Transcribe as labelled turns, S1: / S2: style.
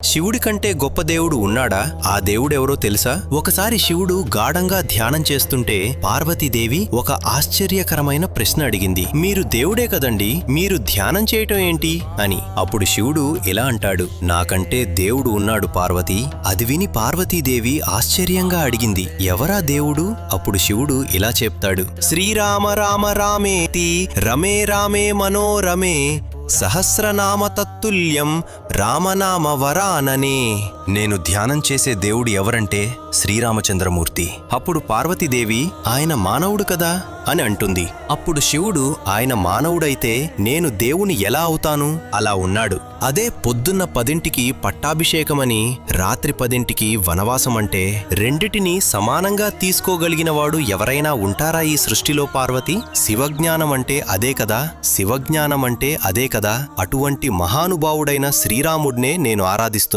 S1: శివుడి కంటే గొప్ప దేవుడు ఉన్నాడా? ఆ దేవుడెవరో తెలుసా? ఒకసారి శివుడు గాఢంగా ధ్యానం చేస్తుంటే పార్వతీదేవి ఒక ఆశ్చర్యకరమైన ప్రశ్న అడిగింది. మీరు దేవుడే కదండి, మీరు ధ్యానం చేయటం ఏంటి అని. అప్పుడు శివుడు ఇలా అంటాడు, నాకంటే దేవుడు ఉన్నాడు పార్వతి. అది విని పార్వతీదేవి ఆశ్చర్యంగా అడిగింది, ఎవరా దేవుడు? అప్పుడు శివుడు ఇలా చెప్తాడు, శ్రీరామ రామ రామేతి రమే రామే మనోరమే సహస్రనామ తత్తుల్యం రామనామ వరాననే. నేను ధ్యానం చేసే దేవుడు ఎవరంటే శ్రీరామచంద్రమూర్తి. అప్పుడు పార్వతీదేవి, ఆయన మానవుడు కదా అని అంటుంది. అప్పుడు శివుడు, ఆయన మానవుడైతే నేను దేవుని ఎలా అవుతాను? అలా ఉన్నాడు. అదే పొద్దున్న 10ంటికి పట్టాభిషేకమని రాత్రి 10ంటికి వనవాసమంటే రెండిటిని సమానంగా తీసుకోగలిగినవాడు ఎవరైనా ఉంటారా ఈ సృష్టిలో పార్వతి? శివజ్ఞానం అంటే అదే కదా, శివజ్ఞానం అంటే అదే కదా. అటువంటి మహానుభావుడైన శ్రీరాముడినే నేను ఆరాధిస్తున్నాను.